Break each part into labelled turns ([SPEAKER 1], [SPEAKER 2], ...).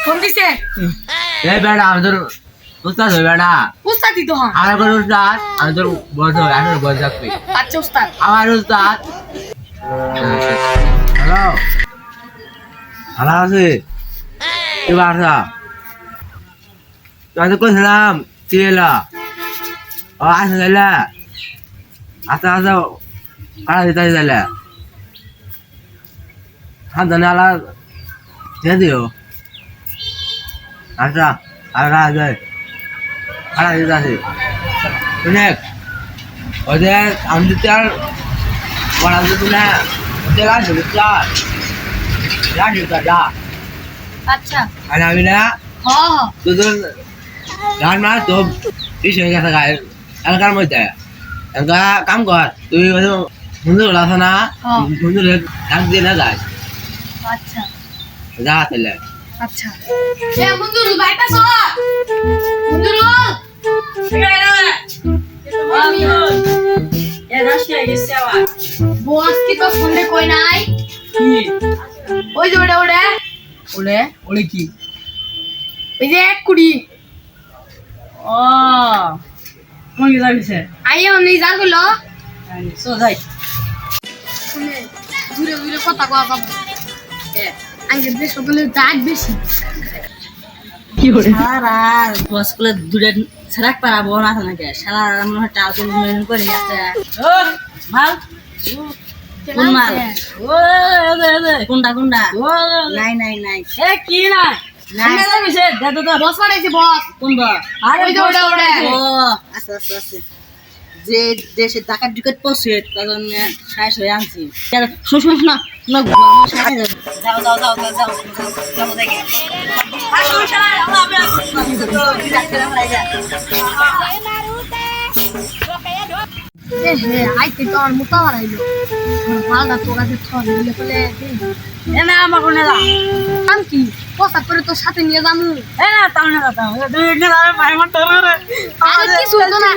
[SPEAKER 1] Phone দিছে
[SPEAKER 2] এ বেড়া আমি তোর উস্তাদ হই বেড়া
[SPEAKER 1] উস্তাদি তো হ্যাঁ
[SPEAKER 2] আমার কোন উস্তাদ আমি তোর বড় আমি বড় থাকবি
[SPEAKER 1] আচ্ছা উস্তাদ
[SPEAKER 2] আমার উস্তাদ হ্যালো ভালো আছে কি বাসা তুই তো কইছিলাম কি এলা ও আসে যাইলা আচ্ছা আচ্ছা কারা দিতে যাইলা হাত জানে আলা দিয়ে দিও আচ্ছা আর যায় কারা দিতে আছে অনেক ওদের আমি চার বড়া দিতে না তেলা দিতে চার রাজি দাদা
[SPEAKER 1] আচ্ছা
[SPEAKER 2] আর আমি না
[SPEAKER 1] হ্যাঁ
[SPEAKER 2] তোদের গান মার তো বিশ হয়ে গেছে গায়ে এলাকার মধ্যে এলাকা কাম কর তুই বন্ধু আছে না বন্ধু ডাক দিয়ে না যাস
[SPEAKER 1] আচ্ছা
[SPEAKER 2] যা তাহলে
[SPEAKER 1] আচ্ছা এ মঞ্জুরুল ভাইটা সর মঞ্জুরুল
[SPEAKER 3] এ রাশিয়া গেছে আবার
[SPEAKER 1] বস কি তো ফোনে কই নাই
[SPEAKER 3] কি
[SPEAKER 1] ওই যে ওটা ওটা
[SPEAKER 3] ওলে ওলে কি
[SPEAKER 1] ওই যে এক কুড়ি
[SPEAKER 3] ও কোন কি যাইছে
[SPEAKER 1] আইয়া নেই যা কইলো
[SPEAKER 3] সো যাই
[SPEAKER 1] শুনে দূরে দূরে কথা কওয়া পাবো আগে বেশ বলে দাগ বেশি
[SPEAKER 3] কি করে সারা বসগুলো দূরে ছাড়াক পারাবো না নাকি সারা মনে হয় টাউন মেন করে আছে ও মাল কোন মাল ও কোনটা কোনটা নাই নাই নাই এ কি না নাই যাইছে দাদা তো
[SPEAKER 1] বস পাঠাইছে বস
[SPEAKER 3] কোন বা
[SPEAKER 1] আরে ওই যে ওটা ওটা
[SPEAKER 3] ও আচ্ছা আচ্ছা আচ্ছা যে দেশে টাকার টিকিট পৌঁছে তখন শেষ হয়ে আনছি শুন শুন না না যাও যাও যাও যাও যাও যাও দেখে আর সমস্যা নাই আমি তো ডাক্তার হয়ে
[SPEAKER 1] এ হে আইতে তো আর মোটা বাড়াইলো ভালটা তো কাছে ছড় দিলে বলে
[SPEAKER 3] এ না আমার কোনে যা
[SPEAKER 1] কাম কি পোশাক করে তোর সাথে নিয়ে যামু
[SPEAKER 3] এ না তাও না তাও দুই না ভাই মন তোর রে
[SPEAKER 1] আরে কি সইতো না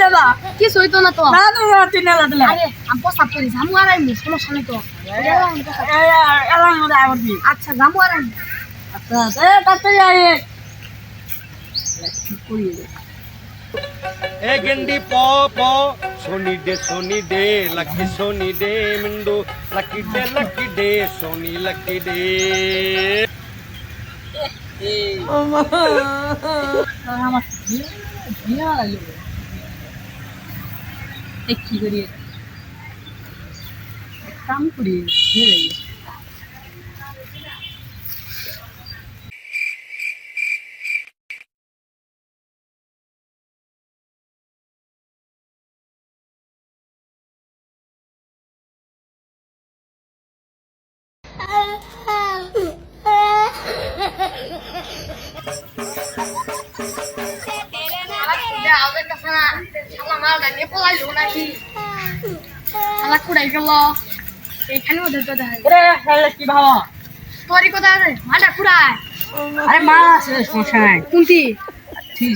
[SPEAKER 1] কি সইতো না তো
[SPEAKER 3] না তো তিন না দিলে
[SPEAKER 1] আরে আমি পোশাক করে যামু আর আমি সমস্যা নেই তো
[SPEAKER 3] এলাম মধ্যে আবার দি
[SPEAKER 1] আচ্ছা যামু আর আমি
[SPEAKER 3] আচ্ছা এ তাড়াতাড়ি আয়
[SPEAKER 4] ए गंडी पो पो सोनी दे मिंडो लकी डे सोनी लकी डे
[SPEAKER 3] আমার বিয়া লাগলো এক কি করি কাম করি হেরে
[SPEAKER 1] এখানে ওদের তো দেখা
[SPEAKER 3] ওরে হেলে কি ভাবা
[SPEAKER 1] তোরই কোথায় রে মাটা কুড়ায়
[SPEAKER 3] আরে মা আছে সমস্যা নাই
[SPEAKER 1] কোনটি
[SPEAKER 3] ঠিক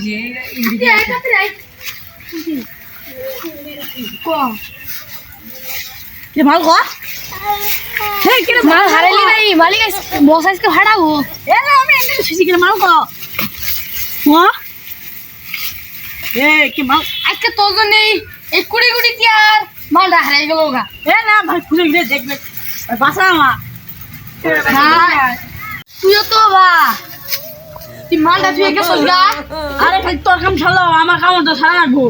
[SPEAKER 3] আছে মাল কো
[SPEAKER 1] মাল হারাইলি নাই মালিক বস আজকে হারাবো
[SPEAKER 3] এ না আমি এমনি সুজি করে মাল কো ও এ কি মাল
[SPEAKER 1] আজকে তোর জন্যই এই কুড়ি কুড়ি তিয়ার মালটা হারাই গেল গা
[SPEAKER 3] এ না ভাই খুলে গিয়ে দেখবে বাসা মা
[SPEAKER 1] তুইও তো বা তুই মালটা তুই কে সজগা
[SPEAKER 3] আরে ভাই তোর কাম ছাড়লো আমার কাম তো ছাড়া রাখবো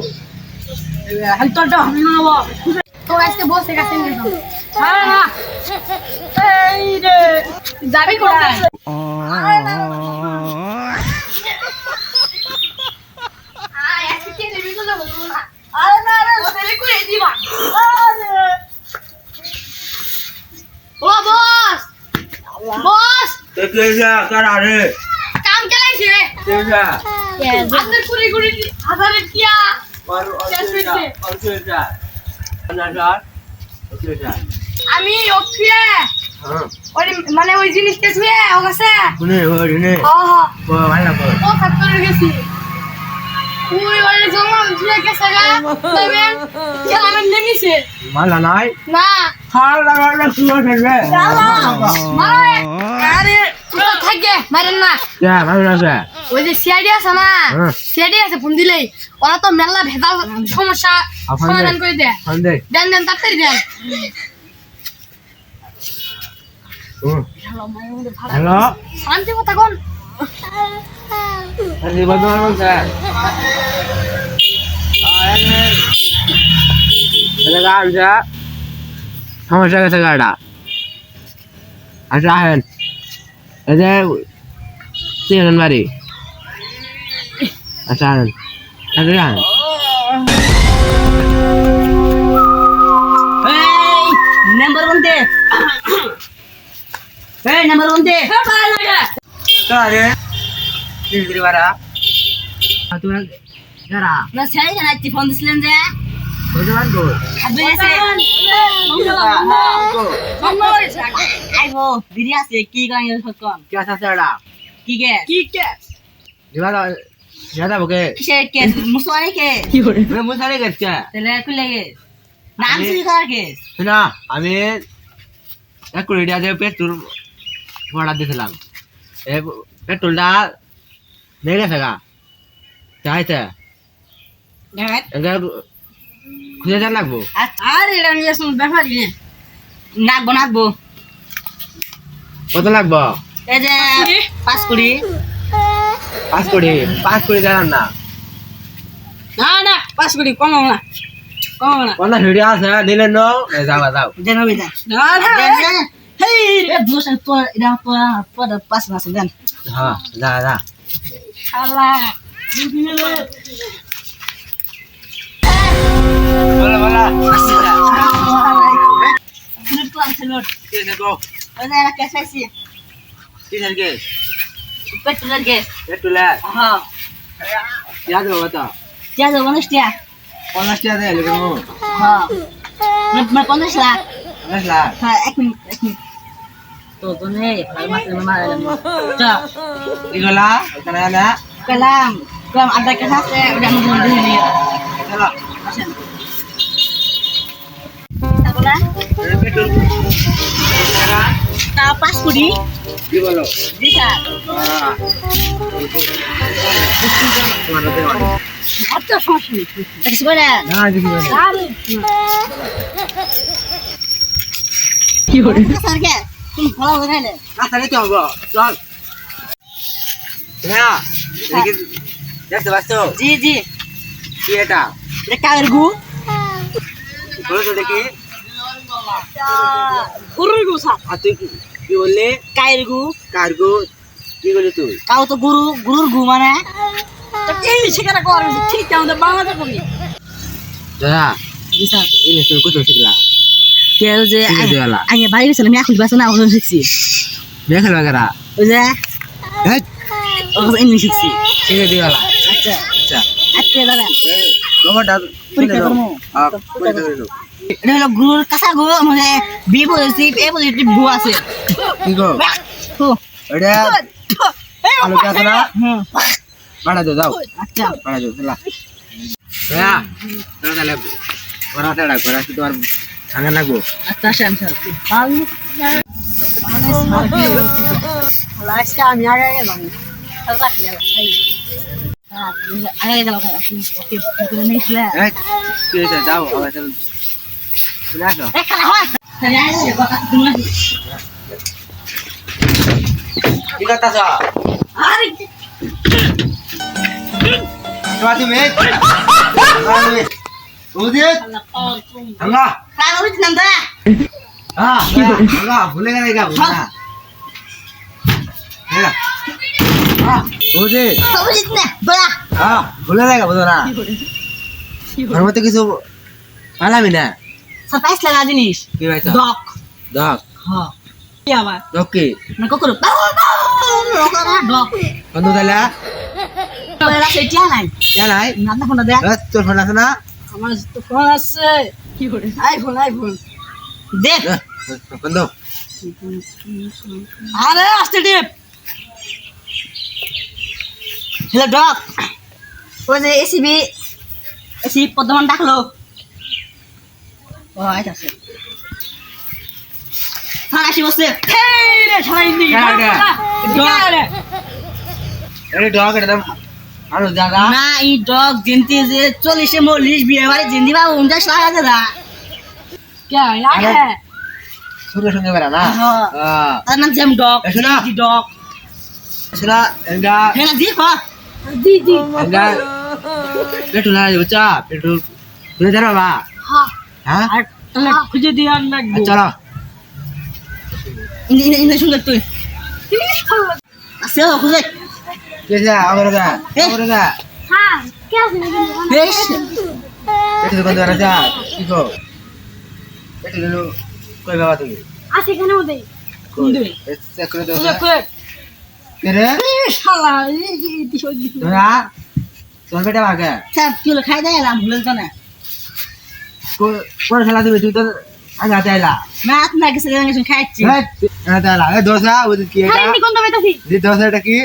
[SPEAKER 3] হাই তোরটা হবে না বাবা
[SPEAKER 1] তো আজকে বসে গেছে নিয়ে যাও
[SPEAKER 3] আরে না এই রে
[SPEAKER 1] যাবি কোথায় আজকে কে নেবি তো যাবো না
[SPEAKER 3] আরে না রে
[SPEAKER 1] ছেলে করে দিবা
[SPEAKER 3] আরে
[SPEAKER 1] ও বস বস
[SPEAKER 2] কেসা কারা রে
[SPEAKER 1] কাম চালাইছে
[SPEAKER 2] কেসা
[SPEAKER 1] আপনার কুড়ি কুড়ি হাজারের টিয়া আমি ওকে ওই মানে ওই জিনিসটা ছুঁয়ে ও গেছে ও ফ্যাক্টরি গেছি ওই ওই জমা ছুঁয়ে গেছে গা তবে কেলামের নেমিছে
[SPEAKER 2] মালা নাই
[SPEAKER 1] না
[SPEAKER 2] হাল লাগালে শুরু হবে
[SPEAKER 1] মারে আরে তুই থাকে মারেন না
[SPEAKER 2] যা ভালো আছে
[SPEAKER 1] ওই যে সিআইডি আছে না
[SPEAKER 2] হ্যাঁ।
[SPEAKER 1] সিআইডি আছে ফোন দিলেই ওরা তো মেলা ভেজাল সমস্যা
[SPEAKER 2] আপনাদের-
[SPEAKER 1] সমাধান করে দেয়
[SPEAKER 2] ফোন দে
[SPEAKER 1] দেন তাড়াতাড়ি দেন
[SPEAKER 2] হ্যালো
[SPEAKER 1] শান্তি কথা কোন
[SPEAKER 2] আরে বন্ধুরা বলছে এটা গাড়িটা সমস্যা গেছে গাড়িটা আচ্ছা আহেন এই যে তিনজন বাড়ি আচ্ছা আহেন আচ্ছা আহেন
[SPEAKER 3] এই নাম্বার বলতে এই নাম্বার বলতে
[SPEAKER 2] আরে দিদি বাড়া তুমি যারা
[SPEAKER 3] না সেই না ফোন দিছিলেন যে
[SPEAKER 2] বুঝলাম তো
[SPEAKER 3] খাবে আছে আইবো দিদি আছে কি গান সকন
[SPEAKER 2] কি আছে এটা
[SPEAKER 3] কি কে
[SPEAKER 2] দিবা দাদা বকে
[SPEAKER 3] কিসে কে মুসওয়ানি কে
[SPEAKER 2] मैं मुसारे करते हैं
[SPEAKER 3] তেলে কুলে গে নাম কি কর কে
[SPEAKER 2] না আমি এক কোটি টাকা দিয়ে পেট্রোল ভরা দিয়েছিলাম এই পেট্রোলটা নিয়ে গেছে গা চাইতে খুঁজে যান লাগবো
[SPEAKER 3] আরে এটা নিয়ে শুন ব্যাপার কি নাকবো নাকবো
[SPEAKER 2] কত লাগবো
[SPEAKER 3] এই যে 5 কোটি
[SPEAKER 2] 5 কোটি জানান না
[SPEAKER 3] না 5 কোটি কম না
[SPEAKER 2] কোন ভিডিও আছে দিলেন নো যাবা যাও
[SPEAKER 3] দেন হবে দেন না হেই রে দোষ তো এটা তো 5 মাস দেন
[SPEAKER 2] হ্যাঁ যা যা
[SPEAKER 3] শালা
[SPEAKER 2] বলা বলা
[SPEAKER 3] সিলেট কোন সিলেট
[SPEAKER 2] কি দেখো
[SPEAKER 3] ওই যে এটা কেসে আইছি
[SPEAKER 2] কি থাকে
[SPEAKER 3] পেট্রোলের কে
[SPEAKER 2] পেট্রোল
[SPEAKER 3] হ্যাঁ
[SPEAKER 2] याद होगा तो
[SPEAKER 3] যা যাবো না স্টিয়া
[SPEAKER 2] 50 টাকা দেয় লোকের মো
[SPEAKER 3] হ্যাঁ মানে 50 লাখ
[SPEAKER 2] 50 লাখ
[SPEAKER 3] হ্যাঁ এক মিনিট তো তোনে ভাই মাসে মারা চা
[SPEAKER 2] এগুলা ওখানে না
[SPEAKER 3] kalam ada kesase udah mau dulu
[SPEAKER 2] চলো
[SPEAKER 3] Sabola
[SPEAKER 2] petrol
[SPEAKER 3] ta pas kudi
[SPEAKER 2] কি বলো
[SPEAKER 3] bisa
[SPEAKER 2] তোমার দেওয়া
[SPEAKER 3] atto সমস্যা নেই sekolah
[SPEAKER 2] না কিছু না
[SPEAKER 3] কি হলো স্যার কে তুমি ভালো হয়ে গেলে
[SPEAKER 2] রাস্তা নিতে হবে চল হ্যাঁ দেখি দেখতে পাচ্ছ
[SPEAKER 3] জি জি
[SPEAKER 2] কি এটা
[SPEAKER 3] এটা কার গু
[SPEAKER 2] বলো তো দেখি
[SPEAKER 3] গুরুর গু স্যার
[SPEAKER 2] আর তুই কি বললি
[SPEAKER 3] কার গু
[SPEAKER 2] কার্গো কি বলি তুই
[SPEAKER 3] কাও তো গুরুর গু মানে তো এই শিকারা করে ঠিক আমাদের বাংলাতে করি
[SPEAKER 2] দাদা
[SPEAKER 3] জি স্যার
[SPEAKER 2] এই তুই কত শিখলা
[SPEAKER 3] কেউ যে
[SPEAKER 2] ঠিক আছে, বালা।
[SPEAKER 3] আগে বাড়ি গেছিলাম এখন বাসা না ওখানে শিখছি
[SPEAKER 2] দেখল বাগেরা
[SPEAKER 3] ওই যে
[SPEAKER 2] হ্যাঁ
[SPEAKER 3] ওখানে ইংলিশ শিখছি
[SPEAKER 2] ঠিক আছে দিওয়ালা
[SPEAKER 3] আচ্ছা
[SPEAKER 2] আচ্ছা
[SPEAKER 3] আজকে যাবেন
[SPEAKER 2] খবরটা
[SPEAKER 3] পরীক্ষা করবো।
[SPEAKER 2] পরীক্ষা করে নাও।
[SPEAKER 3] এটা হলো গুরুর কাঁচা গু মানে বি পজিটিভ এ পজিটিভ গু আছে
[SPEAKER 2] কি গো
[SPEAKER 3] তো
[SPEAKER 2] এটা আলু আছে না
[SPEAKER 3] হুম
[SPEAKER 2] বাড়া দাও যাও
[SPEAKER 3] আচ্ছা
[SPEAKER 2] বাড়া দাও চলা হ্যাঁ তাহলে ওরা তেড়া করে কি তোমার ভাঙা লাগবো
[SPEAKER 3] আচ্ছা শ্যাম স্যার আজকে আমি আগে গেলাম আগে গেলাম ওকে নিয়েছিল
[SPEAKER 2] এই কি হয়েছে যাও আবার চলে আসো কি করতেছ তুমি উদিত হাঙ্গা হ্যাঁ হাঙ্গা ভুলে গেলে গা ভুল না হ্যাঁ উদিত হ্যাঁ ভুলে গেলে বুঝো না আমার মতো কিছু পালামি না
[SPEAKER 3] সাতাইশ লাগা জিনিস
[SPEAKER 2] কি হয়েছে
[SPEAKER 3] ডক
[SPEAKER 2] দক
[SPEAKER 3] হ্যাঁ কি আবার
[SPEAKER 2] দক কি
[SPEAKER 3] না ককরো ডক
[SPEAKER 2] বন্ধু তাহলে
[SPEAKER 3] ওরা সেটিয়া নাই
[SPEAKER 2] জানাই
[SPEAKER 3] না ফোন দেখ
[SPEAKER 2] তোর ফোন আছে না
[SPEAKER 3] আমার তো ফোন আছে কি করে আইফোন দেখ
[SPEAKER 2] বন্ধু
[SPEAKER 3] আরে আস্তে টিপ হ্যালো ডক ওই যে এসি প্রধান ডাকলো ও আইতাছে ফাঁসি বসে সবাই
[SPEAKER 2] এই ডগ এটা দাম মানুষ জায়গা
[SPEAKER 3] না এই ডগ জিনতি যে 40 40 বিয়ে বাড়ি জিন্দি বাবু উনটা সারা দাদা
[SPEAKER 2] সঙ্গে সঙ্গে বেড়া না
[SPEAKER 3] তার নাম জেম ডগ
[SPEAKER 2] শোনা
[SPEAKER 3] ডগ
[SPEAKER 2] শোনা এঙ্গা
[SPEAKER 3] হ্যাঁ জি ক
[SPEAKER 1] জি
[SPEAKER 2] এঙ্গা পেট্রোল না বাচ্চা পেট্রোল তুই জানো বা
[SPEAKER 1] হ্যাঁ
[SPEAKER 2] হ্যাঁ
[SPEAKER 3] আর তাহলে খুঁজে দিয়ে আন লাগবে
[SPEAKER 2] চলো
[SPEAKER 3] ইনে শুনলে তুই আসে খুঁজে
[SPEAKER 2] কেসে আগরে যা আগরে যা
[SPEAKER 1] হ্যাঁ কে আছে নাকি
[SPEAKER 3] বেশ
[SPEAKER 2] পেট্রোল বন্ধ করা যা কি গো পেট্রোল কই বাবা তুমি
[SPEAKER 1] আছে কেন ওদের
[SPEAKER 3] দুই
[SPEAKER 2] চেক করে দাও
[SPEAKER 3] কই
[SPEAKER 2] কে রে
[SPEAKER 1] শালা এই দিশোজি
[SPEAKER 2] তোরা তোর বেটা ভাগে
[SPEAKER 3] সব কিলো খাই দেয় এলাম ভুলে তো না
[SPEAKER 2] কোন খেলা তুমি তুই তো আগা চাইলা
[SPEAKER 3] না আপনার কাছে গেছে খাইছি
[SPEAKER 2] হ্যাঁ চাইলা এই দোসা ওই কি এটা
[SPEAKER 1] খালি কোন দবাইতাছি
[SPEAKER 2] দি দোসা এটা কি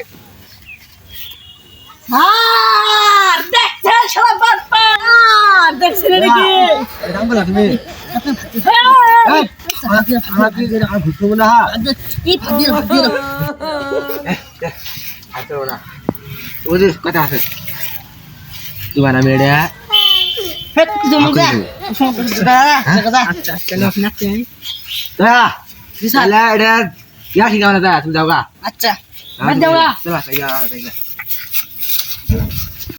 [SPEAKER 3] আর দেখতে শালা বাপ্পা দেখছ নাকি
[SPEAKER 2] এটা বলা তুমি আমার কি আমার ঘুরতে না
[SPEAKER 3] এই ভাগির
[SPEAKER 2] আচ্ছা না ওদের কথা আছে তোমার নাম এড়া
[SPEAKER 3] হেট তুমি যা আচ্ছা চলো আপনি
[SPEAKER 2] তোরা বিশাল এটা ইয়া ঠিক আছে তুমি যাওগা
[SPEAKER 3] আচ্ছা
[SPEAKER 2] যাওগা চলো